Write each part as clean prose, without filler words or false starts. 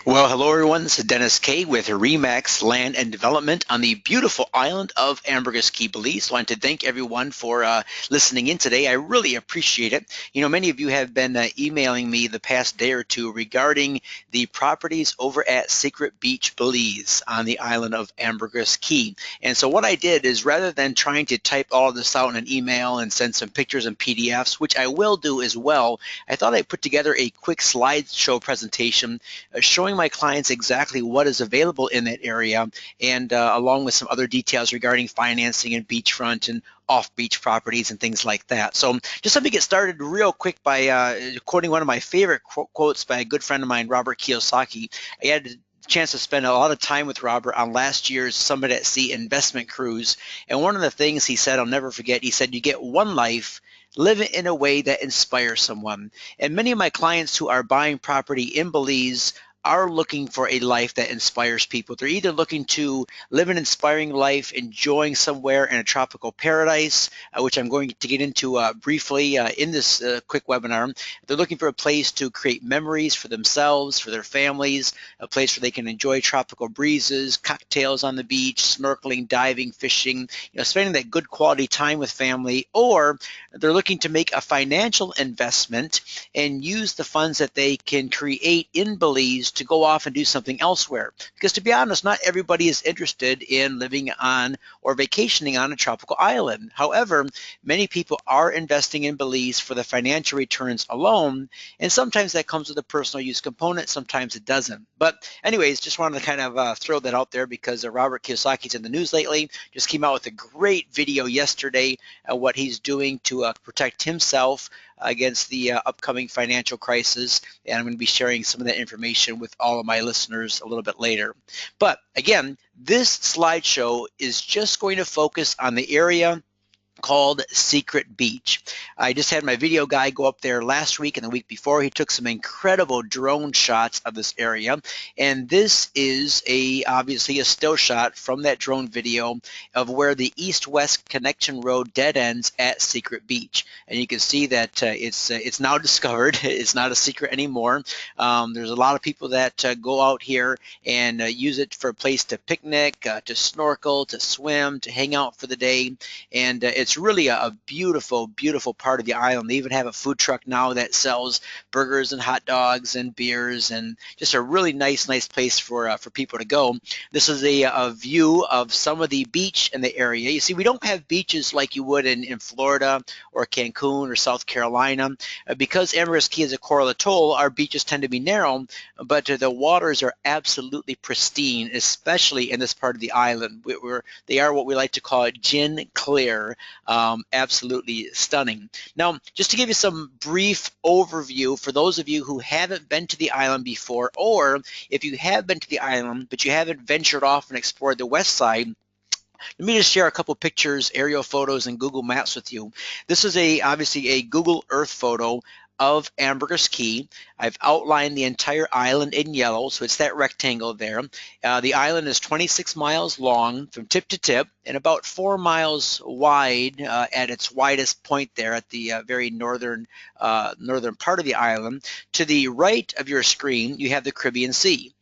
Well, hello everyone. This is Dennis Kay with Remax Land and Development on the beautiful island of Ambergris Caye, Belize. I want to thank everyone for listening in today. I really appreciate it. You know, many of you have been emailing me the past day or two regarding the properties over at Secret Beach, Belize on the island of Ambergris Caye. And so what I did is rather than trying to type all of this out in an email and send some pictures and PDFs, which I will do as well, I thought I'd put together a quick slideshow presentation showing my clients exactly what is available in that area, and along with some other details regarding financing and beachfront and off-beach properties and things like that. So just let me get started real quick by quoting one of my favorite quotes by a good friend of mine, Robert Kiyosaki. I had a chance to spend a lot of time with Robert on last year's Summit at Sea investment cruise, and one of the things he said I'll never forget, he said, "You get one life, live it in a way that inspires someone." And many of my clients who are buying property in Belize are looking for a life that inspires people. They're either looking to live an inspiring life, enjoying somewhere in a tropical paradise, which I'm going to get into briefly in this quick webinar. They're looking for a place to create memories for themselves, for their families, a place where they can enjoy tropical breezes, cocktails on the beach, snorkeling, diving, fishing, spending that good quality time with family, or they're looking to make a financial investment and use the funds that they can create in Belize to go off and do something elsewhere. Because to be honest, not everybody is interested in living on or vacationing on a tropical island. However, many people are investing in Belize for the financial returns alone, and sometimes that comes with a personal use component, sometimes it doesn't. But anyways, just wanted to kind of throw that out there because Robert Kiyosaki's in the news lately, just came out with a great video yesterday what he's doing to protect himself against the upcoming financial crisis, and I'm going to be sharing some of that information with all of my listeners a little bit later. But again, this slideshow is just going to focus on the area called Secret Beach. I just had my video guy go up there last week and the week before. He took some incredible drone shots of this area, and this is obviously a still shot from that drone video of where the east-west connection road dead ends at Secret Beach. And you can see that it's now discovered. It's not a secret anymore. There's a lot of people that go out here and use it for a place to picnic, to snorkel, to swim, to hang out for the day, and it's really a beautiful, beautiful part of the island. They even have a food truck now that sells burgers and hot dogs and beers, and just a really nice place for people to go. This is a view of some of the beach in the area. You see, we don't have beaches like you would in Florida or Cancun or South Carolina. Because Ambergris Caye is a coral atoll, our beaches tend to be narrow, but the waters are absolutely pristine, especially in this part of the island. They are what we like to call gin clear. Absolutely stunning. Now, just to give you some brief overview for those of you who haven't been to the island before, or if you have been to the island but you haven't ventured off and explored the west side, let me just share a couple pictures, aerial photos, and Google Maps with you. This is obviously a Google Earth photo of Ambergris Caye. I've outlined the entire island in yellow, so it's that rectangle there. The island is 26 miles long from tip to tip and about 4 miles wide at its widest point there at the very northern part of the island. To the right of your screen, you have the Caribbean Sea.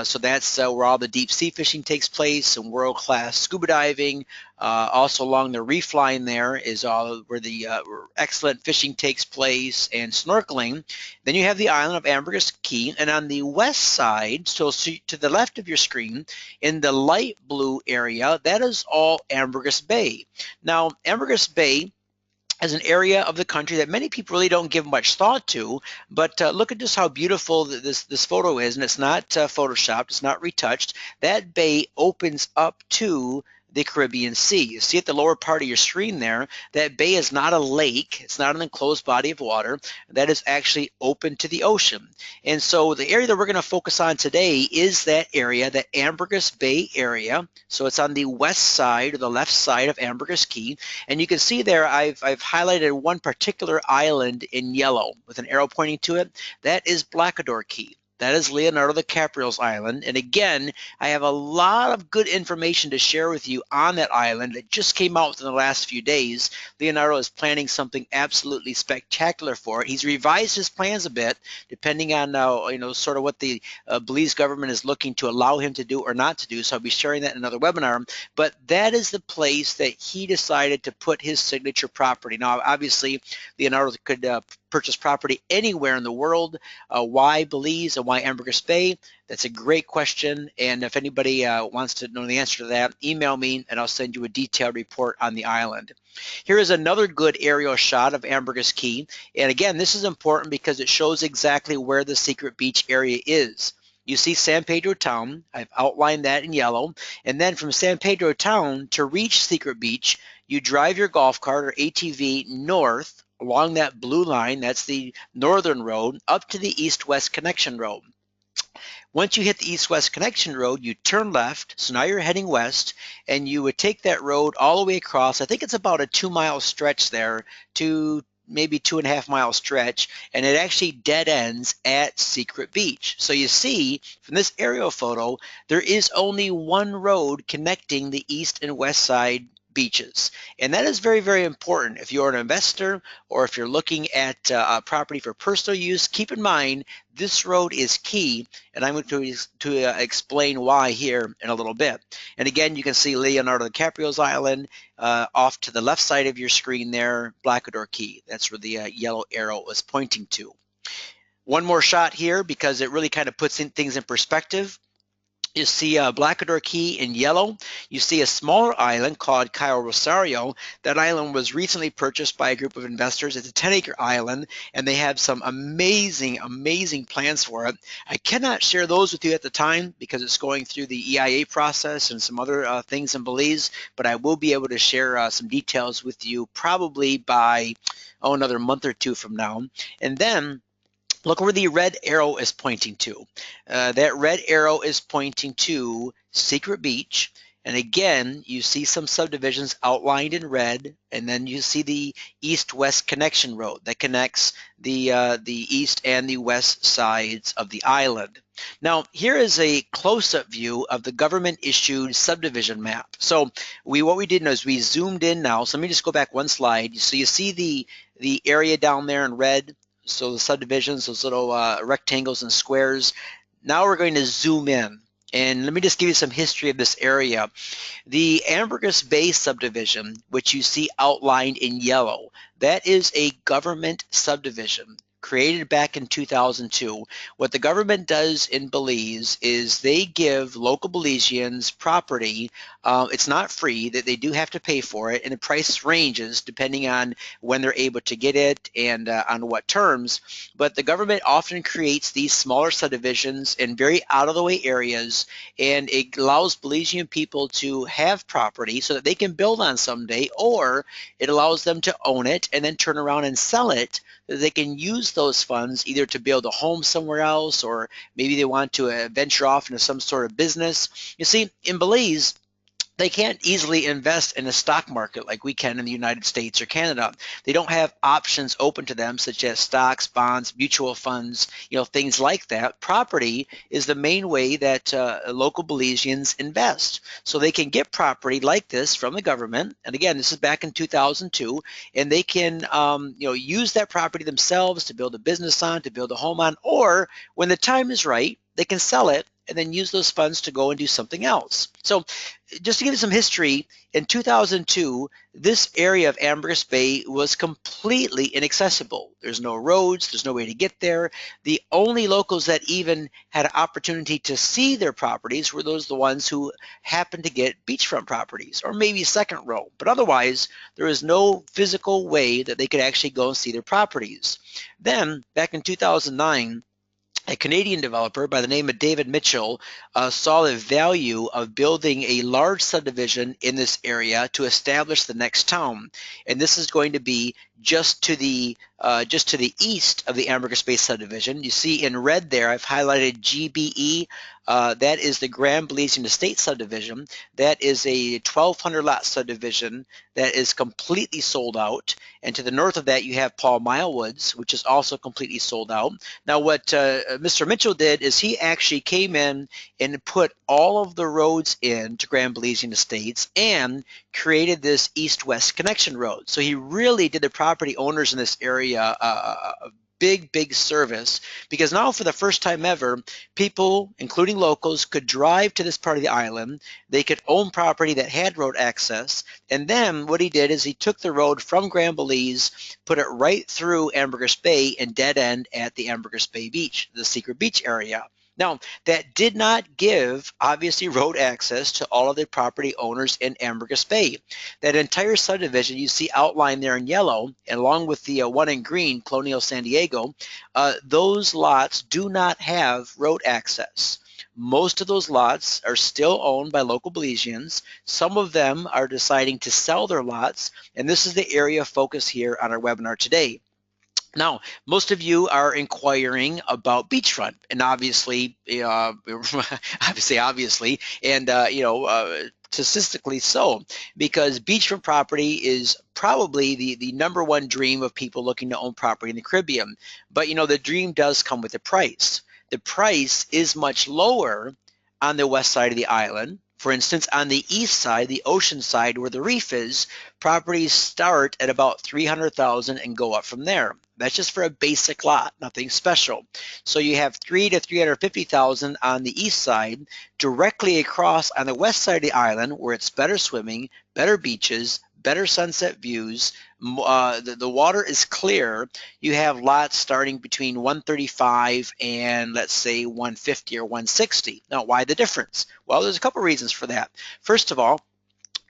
So that's where all the deep sea fishing takes place and world-class scuba diving. Also along the reef line there is all where the excellent fishing takes place and snorkeling. Then you have the island of Ambergris Caye, and on the west side, so to the left of your screen, in the light blue area, that is all Ambergris Bay. Now, Ambergris Bay as an area of the country that many people really don't give much thought to, but look at just how beautiful this photo is, and it's not photoshopped, it's not retouched. That bay opens up to the Caribbean Sea. You see at the lower part of your screen there, that bay is not a lake, it's not an enclosed body of water, that is actually open to the ocean. And so the area that we're going to focus on today is that area, the Ambergris Bay area. So it's on the west side or the left side of Ambergris Caye, and you can see there I've highlighted one particular island in yellow with an arrow pointing to it. That is Blackador Caye. That is Leonardo DiCaprio's island. And again, I have a lot of good information to share with you on that island. It just came out within the last few days. Leonardo is planning something absolutely spectacular for it. He's revised his plans a bit, depending on sort of what the Belize government is looking to allow him to do or not to do. So I'll be sharing that in another webinar. But that is the place that he decided to put his signature property. Now, obviously, Leonardo could purchase property anywhere in the world. Why Belize and why Ambergris Bay? That's a great question, and if anybody wants to know the answer to that, email me and I'll send you a detailed report on the island. Here is another good aerial shot of Ambergris Caye, and again, this is important because it shows exactly where the secret beach area is. You see San Pedro Town, I've outlined that in yellow, and then from San Pedro Town to reach Secret Beach, you drive your golf cart or ATV north along that blue line, that's the northern road, up to the east-west connection road. Once you hit the east-west connection road, you turn left, so now you're heading west, and you would take that road all the way across. I think it's about a 2-mile stretch there, maybe 2.5-mile stretch, and it actually dead ends at Secret Beach. So you see from this aerial photo, there is only one road connecting the east and west side beaches, and that is very, very important. If you're an investor or if you're looking at a property for personal use, keep in mind this road is key, and I'm going to explain why here in a little bit. And again, you can see Leonardo DiCaprio's island off to the left side of your screen there, Blackador Caye. That's where the yellow arrow was pointing to. One more shot here because it really kind of puts things in perspective. You see Blackador Caye in yellow. You see a smaller island called Cayo Rosario. That island was recently purchased by a group of investors. It's a 10-acre island, and they have some amazing, amazing plans for it. I cannot share those with you at the time because it's going through the EIA process and some other things in Belize, but I will be able to share some details with you probably by another month or two from now. And then look where the red arrow is pointing to. That red arrow is pointing to Secret Beach. And again, you see some subdivisions outlined in red, and then you see the east-west connection road that connects the east and the west sides of the island. Now, here is a close-up view of the government-issued subdivision map. So what we did is we zoomed in now. So let me just go back one slide. So you see the area down there in red. So the subdivisions, those little rectangles and squares. Now we're going to zoom in. And let me just give you some history of this area. The Ambergris Bay Subdivision, which you see outlined in yellow, that is a government subdivision created back in 2002. What the government does in Belize is they give local Belizeans property. It's not free, that they do have to pay for it, and the price ranges depending on when they're able to get it and on what terms. But the government often creates these smaller subdivisions in very out-of-the-way areas, and it allows Belizean people to have property so that they can build on someday, or it allows them to own it and then turn around and sell it. They can use those funds either to build a home somewhere else, or maybe they want to venture off into some sort of business. You see, in Belize, they can't easily invest in a stock market like we can in the United States or Canada. They don't have options open to them such as stocks, bonds, mutual funds, things like that. Property is the main way that local Belizeans invest. So they can get property like this from the government. And again, this is back in 2002, and they can use that property themselves to build a business on, to build a home on, or when the time is right, they can sell it and then use those funds to go and do something else. So just to give you some history, in 2002, this area of Ambergris Bay was completely inaccessible. There's no roads, there's no way to get there. The only locals that even had an opportunity to see their properties were the ones who happened to get beachfront properties, or maybe second row. But otherwise, there is no physical way that they could actually go and see their properties. Then, back in 2009, a Canadian developer by the name of David Mitchell saw the value of building a large subdivision in this area to establish the next town. And this is going to be just to the east of the Ambergris Bay Subdivision. You see in red there, I've highlighted GBE. That is the Grand Belize Estate Subdivision. That is a 1,200 lot subdivision that is completely sold out. And to the north of that, you have Paul Mile Woods, which is also completely sold out. Now, what Mr. Mitchell did is he actually came in and put all of the roads in to Grand Belize Estates and created this east-west connection road. So he really did the property owners in this area a big service, because now for the first time ever, people, including locals, could drive to this part of the island. They could own property that had road access. And then what he did is he took the road from Grand Belize, put it right through Ambergris Bay and dead end at the Ambergris Bay Beach, the secret beach area. Now, that did not give, obviously, road access to all of the property owners in Ambergris Bay. That entire subdivision you see outlined there in yellow, and along with the one in green, Colonial San Diego, those lots do not have road access. Most of those lots are still owned by local Belizeans. Some of them are deciding to sell their lots, and this is the area of focus here on our webinar today. Now, most of you are inquiring about beachfront, and obviously, and statistically so, because beachfront property is probably the number one dream of people looking to own property in the Caribbean. But the dream does come with a price. The price is much lower on the west side of the island. For instance, on the east side, the ocean side where the reef is, properties start at about $300,000 and go up from there. That's just for a basic lot, nothing special. So you have $300,000 to $350,000 on the east side. Directly across on the west side of the island, where it's better swimming, better beaches, better sunset views, the water is clear, you have lots starting between 135 and let's say 150 or 160. Now, why the difference? Well, there's a couple reasons for that. First of all,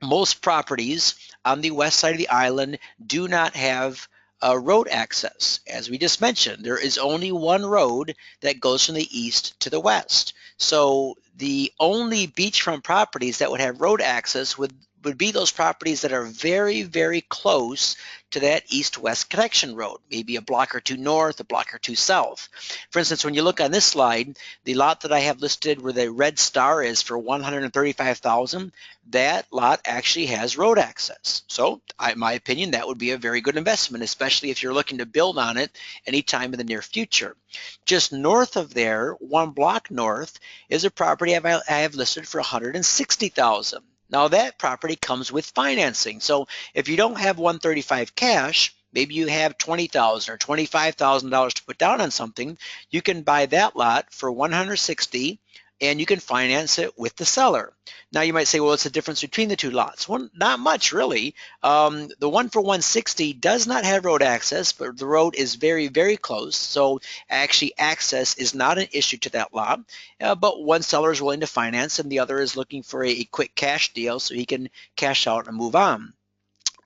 most properties on the west side of the island do not have road access. As we just mentioned, there is only one road that goes from the east to the west. So the only beachfront properties that would have road access would be those properties that are very close to that east-west connection road, maybe a block or two north, a block or two south. For instance, when you look on this slide, the lot that I have listed where the red star is for $135,000, that lot actually has road access. So, in my opinion, that would be a very good investment, especially if you're looking to build on it anytime in the near future. Just north of there, one block north, is a property I have listed for $160,000. Now that property comes with financing. So if you don't have $135,000 cash, maybe you have $20,000 or $25,000 to put down on something, you can buy that lot for $160,000 and you can finance it with the seller. Now you might say, well, what's the difference between the two lots? Well, not much really. The one for $160,000 does not have road access, but the road is very close. So actually access is not an issue to that lot. But one seller is willing to finance and the other is looking for a quick cash deal so he can cash out and move on.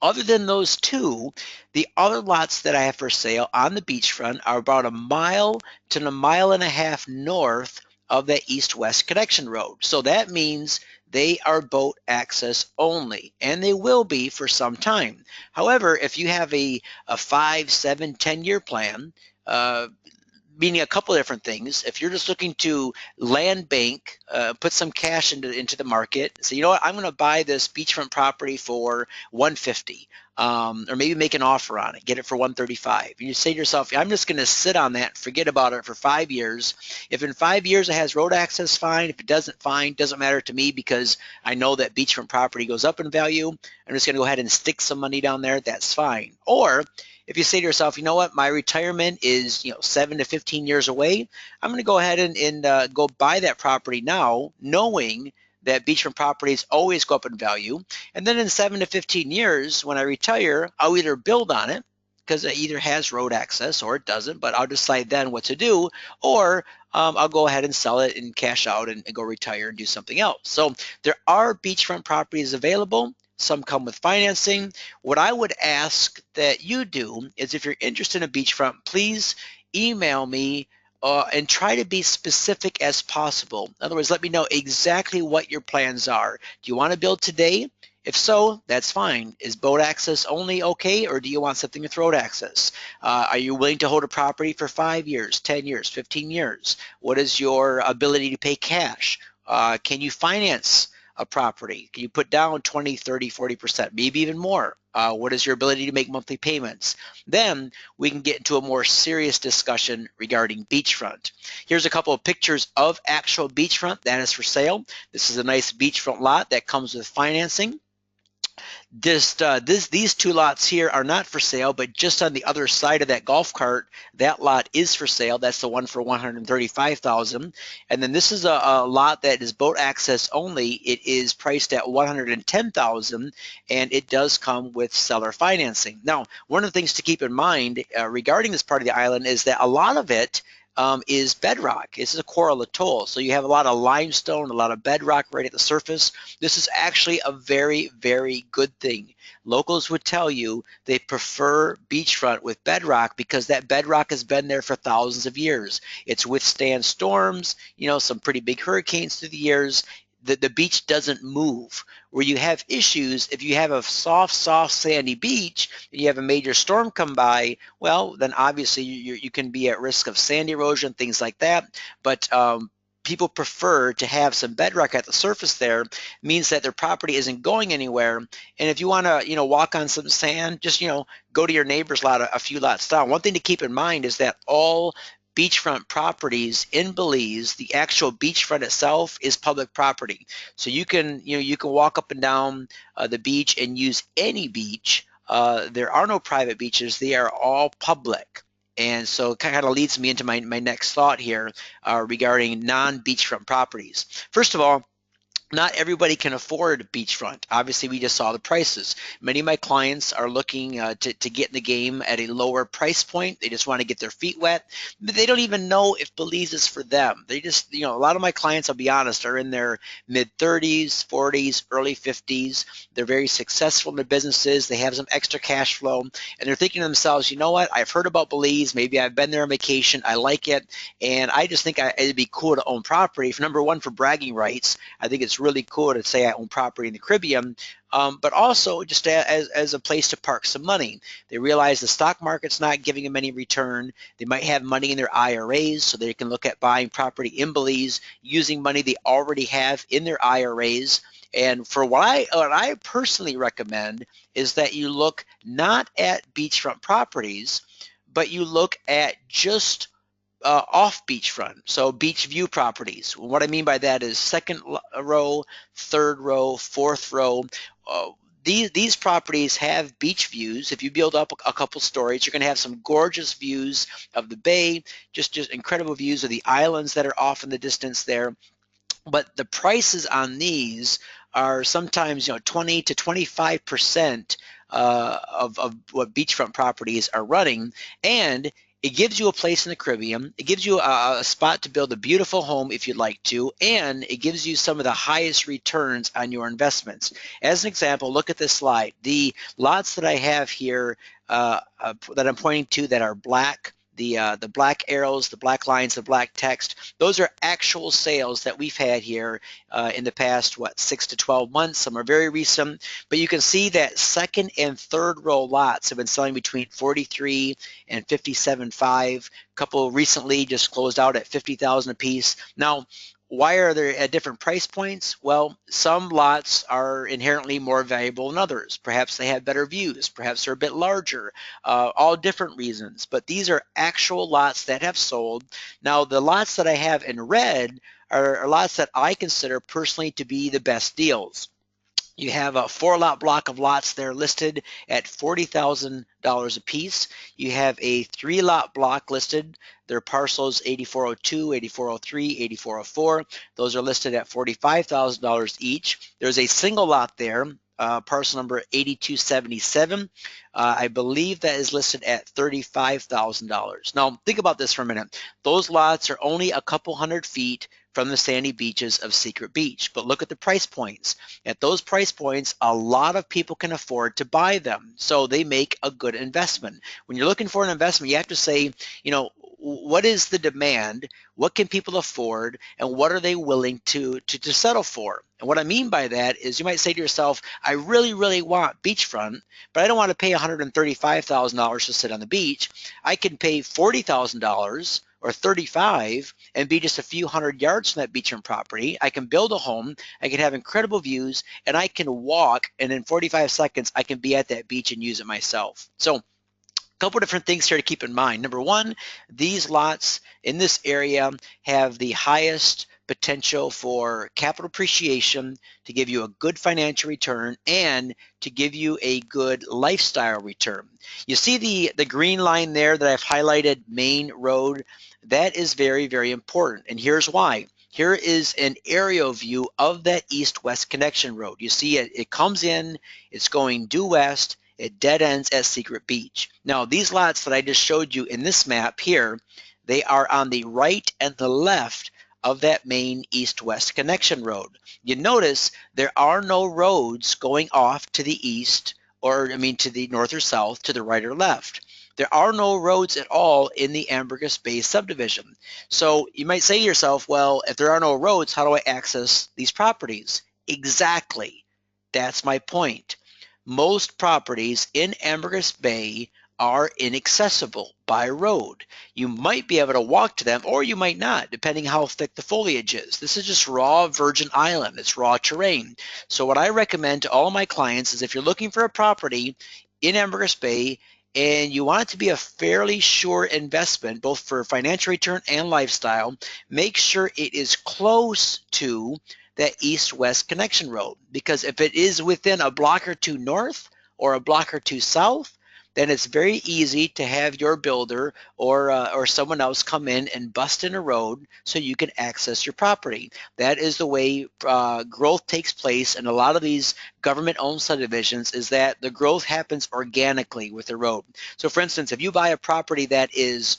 Other than those two, the other lots that I have for sale on the beachfront are about a mile to a mile and a half north of that east-west connection road. So that means they are boat access only, and they will be for some time. However, if you have a 5, 7, 10-year plan, meaning a couple of different things. If you're just looking to land bank, put some cash into the market, say, you know what, I'm going to buy this beachfront property for $150,000, or maybe make an offer on it, get it for $135,000. And you say to yourself, I'm just going to sit on that and forget about it for 5 years. If in 5 years it has road access, fine. If it doesn't, fine. Doesn't matter to me because I know that beachfront property goes up in value. I'm just going to go ahead and stick some money down there. That's fine. Or if you say to yourself, you know what, my retirement is 7 to 15 years away, I'm going to go ahead and go buy that property now, knowing that beachfront properties always go up in value. And then in 7 to 15 years, when I retire, I'll either build on it because it either has road access or it doesn't, but I'll decide then what to do, or I'll go ahead and sell it and cash out and go retire and do something else. So there are beachfront properties available. Some come with financing. What I would ask that you do is, if you're interested in a beachfront, please email me and try to be specific as possible. In other words, let me know exactly what your plans are. Do you want to build today? If so, that's fine. Is boat access only okay, or do you want something with road access? Are you willing to hold a property for 5 years, 10 years, 15 years? What is your ability to pay cash? Can you finance a property? Can you put down 20, 30, 40%, maybe even more? What is your ability to make monthly payments? Then we can get into a more serious discussion regarding beachfront. Here's a couple of pictures of actual beachfront that is for sale. This is a nice beachfront lot that comes with financing. These two lots here are not for sale, but just on the other side of that golf cart, that lot is for sale. That's the one for 135,000. And then this is a lot that is boat access only. It is priced at 110,000, and it does come with seller financing. Now, one of the things to keep in mind regarding this part of the island is that a lot of it is bedrock. This is a coral atoll, so you have a lot of limestone, a lot of bedrock right at the surface. This is actually a very, very good thing. Locals would tell you they prefer beachfront with bedrock because that bedrock has been there for thousands of years. It's withstand storms, some pretty big hurricanes through the years. The beach doesn't move. Where you have issues, if you have a soft, sandy beach and you have a major storm come by, well, then obviously you can be at risk of sand erosion, things like that. But people prefer to have some bedrock at the surface there. It means that their property isn't going anywhere. And if you want to, walk on some sand, just, go to your neighbor's lot a few lots down. One thing to keep in mind is that all beachfront properties in Belize, the actual beachfront itself is public property. So you can walk up and down the beach and use any beach. There are no private beaches. They are all public. And so it kind of leads me into my next thought here regarding non-beachfront properties. First of all, not everybody can afford beachfront. Obviously, we just saw the prices. Many of my clients are looking to get in the game at a lower price point. They just want to get their feet wet. But they don't even know if Belize is for them. They just, a lot of my clients, I'll be honest, are in their mid-30s, 40s, early 50s. They're very successful in their businesses. They have some extra cash flow. And they're thinking to themselves, you know what? I've heard about Belize. Maybe I've been there on vacation. I like it. And I just think it'd be cool to own property. For number one, for bragging rights. I think it's really cool to say I own property in the Caribbean, but also just as a place to park some money. They realize the stock market's not giving them any return. They might have money in their IRAs, so they can look at buying property in Belize using money they already have in their IRAs. And for what I personally recommend is that you look not at beachfront properties, but you look at just off beachfront, so beach view properties. What I mean by that is second row, third row, fourth row. These properties have beach views. If you build up a couple stories, you're going to have some gorgeous views of the bay, just incredible views of the islands that are off in the distance there. But the prices on these are sometimes 20 to 25% of what beachfront properties are running, and it gives you a place in the Caribbean. It gives you a spot to build a beautiful home if you'd like to, and it gives you some of the highest returns on your investments. As an example, look at this slide. The lots that I have here that I'm pointing to that are black, the black arrows, the black lines, the black text, those are actual sales that we've had here in the past, 6 to 12 months. Some are very recent, but you can see that second and third row lots have been selling between 43 and 57.5. A couple recently just closed out at 50,000 a piece. Now, why are they at different price points? Well, some lots are inherently more valuable than others. Perhaps they have better views. Perhaps they're a bit larger. All different reasons. But these are actual lots that have sold. Now, the lots that I have in red are lots that I consider personally to be the best deals. You have a 4-lot block of lots there listed at $40,000 a piece. You have a 3-lot block listed. Their parcels 8402, 8403, 8404. Those are listed at $45,000 each. There's a single lot there, parcel number 8277. I believe that is listed at $35,000. Now, think about this for a minute. Those lots are only a couple hundred feet from the sandy beaches of Secret Beach. But look at the price points. At those price points, a lot of people can afford to buy them. So they make a good investment. When you're looking for an investment, you have to say, what is the demand? What can people afford? And what are they willing to settle for? And what I mean by that is you might say to yourself, I really, really want beachfront, but I don't want to pay $135,000 to sit on the beach. I can pay $40,000 or 35 and be just a few hundred yards from that beachfront property. I can build a home, I can have incredible views, and I can walk, and in 45 seconds I can be at that beach and use it myself. So couple different things here to keep in mind. Number one, these lots in this area have the highest potential for capital appreciation, to give you a good financial return, and to give you a good lifestyle return. You see the green line there that I've highlighted, main road? That is very, very important, and here's why. Here is an aerial view of that east-west connection road. You see it comes in, it's going due west, it dead ends at Secret Beach. Now, these lots that I just showed you in this map here, they are on the right and the left of that main east-west connection road. You notice there are no roads going off to the east, or I mean to the north or south, to the right or left. There are no roads at all in the Ambergris Bay Subdivision. So you might say to yourself, well, if there are no roads, how do I access these properties? Exactly. That's my point. Most properties in Ambergris Bay are inaccessible by road. You might be able to walk to them, or you might not, depending how thick the foliage is. This is just raw virgin island. It's raw terrain. So what I recommend to all my clients is if you're looking for a property in Ambergris Bay and you want it to be a fairly sure investment, both for financial return and lifestyle, make sure it is close to that east-west connection road, because if it is within a block or two north or a block or two south, then it's very easy to have your builder or someone else come in and bust in a road so you can access your property. That is the way growth takes place in a lot of these government-owned subdivisions, is that the growth happens organically with the road. So for instance, if you buy a property that is,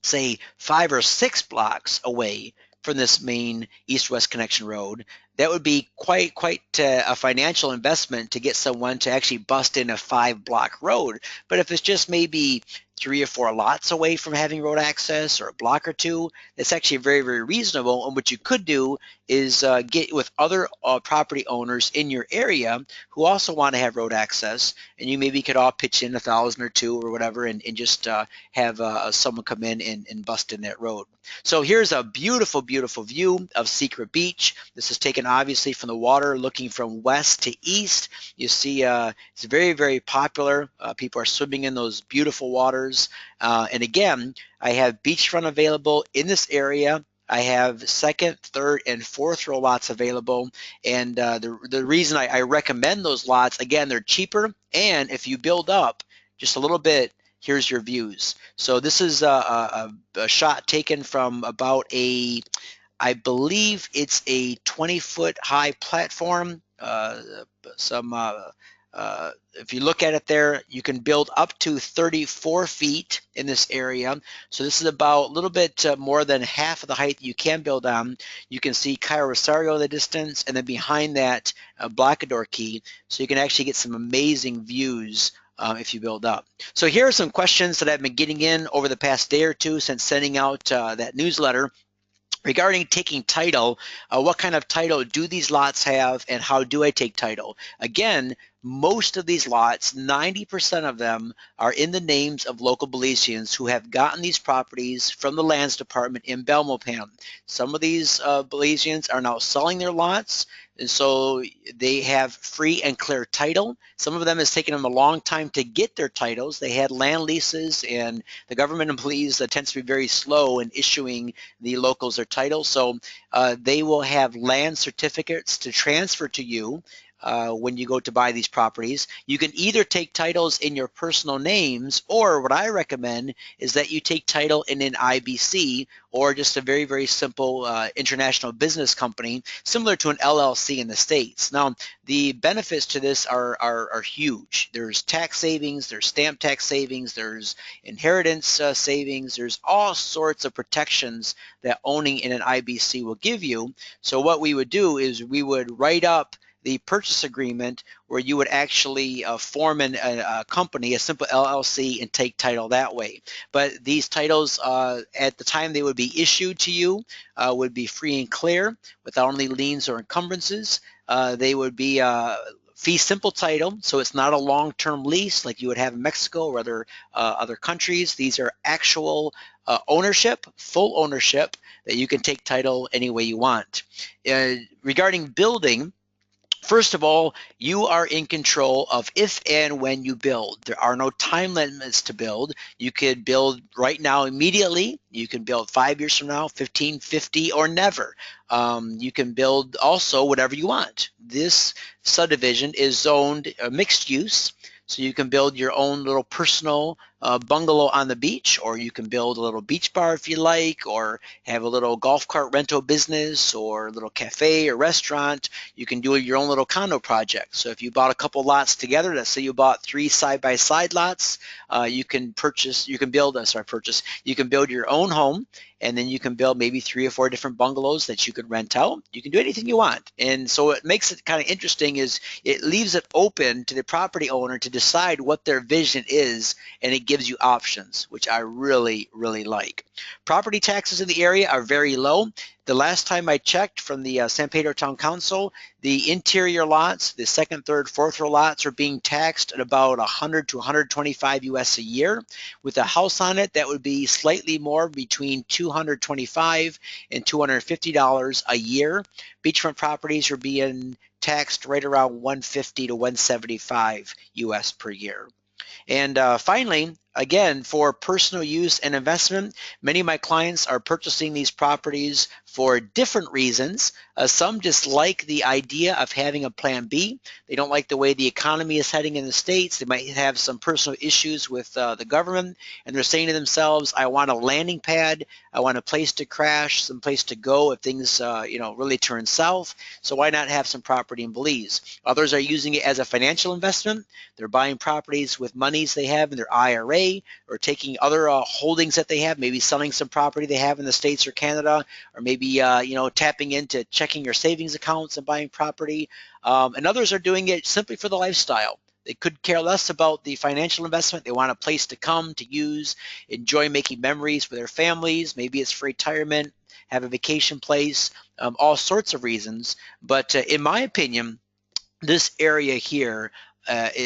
say, 5 or 6 blocks away from this main east-west connection road, that would be quite a financial investment to get someone to actually bust in a 5-block road. But if it's just maybe 3 or 4 lots away from having road access, or a block or two, it's actually very, very reasonable. And what you could do is get with other property owners in your area who also want to have road access, and you maybe could all pitch in $1,000 or $2,000 or whatever, and just have someone come in and bust in that road. So here's a beautiful, beautiful view of Secret Beach. This is taken obviously from the water, looking from west to east. You see it's very, very popular. People are swimming in those beautiful waters. And again, I have beachfront available in this area. I have second, third, and fourth row lots available. And the reason I recommend those lots, again, they're cheaper. And if you build up just a little bit, here's your views. So this is a shot taken from about I believe it's a 20-foot high platform. If you look at it there, you can build up to 34 feet in this area. So this is about a little bit more than half of the height you can build on. You can see Cayo Rosario in the distance, and then behind that, Blacador Key. So you can actually get some amazing views if you build up. So here are some questions that I've been getting in over the past day or two since sending out that newsletter. Regarding taking title, what kind of title do these lots have, and how do I take title? Again, most of these lots, 90% of them, are in the names of local Belizeans who have gotten these properties from the lands department in Belmopan. Some of these Belizeans are now selling their lots, and so they have free and clear title. Some of them has taken them a long time to get their titles. They had land leases, and the government in Belize tends to be very slow in issuing the locals their title. So they will have land certificates to transfer to you when you go to buy these properties. You can either take titles in your personal names, or what I recommend is that you take title in an IBC, or just a very, very simple international business company, similar to an LLC in the States. Now, the benefits to this are huge. There's tax savings, there's stamp tax savings, there's inheritance savings, there's all sorts of protections that owning in an IBC will give you. So what we would do is we would write up the purchase agreement where you would actually form a company, a simple LLC, and take title that way. But these titles, at the time they would be issued to you, would be free and clear without any liens or encumbrances. They would be fee simple title, so it's not a long-term lease like you would have in Mexico or other countries. These are actual ownership, full ownership, that you can take title any way you want. Regarding building, first of all, you are in control of if and when you build. There are no time limits to build. You could build right now immediately. You can build 5 years from now, 15, 50, or never. You can build also whatever you want. This subdivision is zoned mixed use, so you can build your own little personal bungalow on the beach, or you can build a little beach bar if you like, or have a little golf cart rental business, or a little cafe or restaurant. You can do your own little condo project. So if you bought a couple lots together, let's say you bought 3 side-by-side lots, you can build your own home, and then you can build maybe 3 or 4 different bungalows that you could rent out. You can do anything you want. And so what makes it kind of interesting is it leaves it open to the property owner to decide what their vision is, and it gives you options, which I really, really like. Property taxes in the area are very low. The last time I checked from the San Pedro Town Council, the interior lots, the second, third, fourth row lots are being taxed at about 100 to 125 US a year. With a house on it, that would be slightly more, between $225 and $250 a year. Beachfront properties are being taxed right around 150 to 175 US per year. And finally, again, for personal use and investment, many of my clients are purchasing these properties for different reasons. Some just like the idea of having a plan B. They don't like the way the economy is heading in the States. They might have some personal issues with the government, and they're saying to themselves, I want a landing pad. I want a place to crash, some place to go if things really turn south. So why not have some property in Belize? Others are using it as a financial investment. They're buying properties with monies they have in their IRA, or taking other holdings that they have, maybe selling some property they have in the States or Canada, or maybe tapping into checking your savings accounts and buying property. And others are doing it simply for the lifestyle. They could care less about the financial investment. They want a place to come, to use, enjoy making memories with their families. Maybe it's for retirement, have a vacation place, all sorts of reasons. But in my opinion, this area here,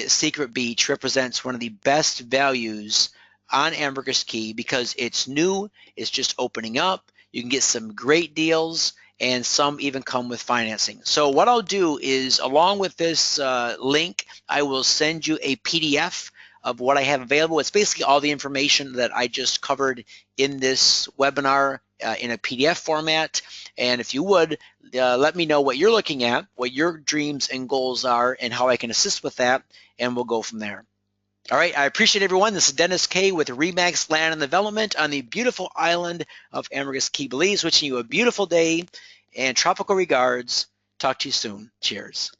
Secret Beach, represents one of the best values on Ambergris Caye because it's new, it's just opening up. You can get some great deals, and some even come with financing. So what I'll do is, along with this link, I will send you a PDF of what I have available. It's basically all the information that I just covered in this webinar in a PDF format. And if you would, let me know what you're looking at, what your dreams and goals are, and how I can assist with that, and we'll go from there. All right, I appreciate everyone. This is Dennis Kaye with RE/MAX Land and Development on the beautiful island of Ambergris Caye, Belize, wishing you a beautiful day and tropical regards. Talk to you soon. Cheers.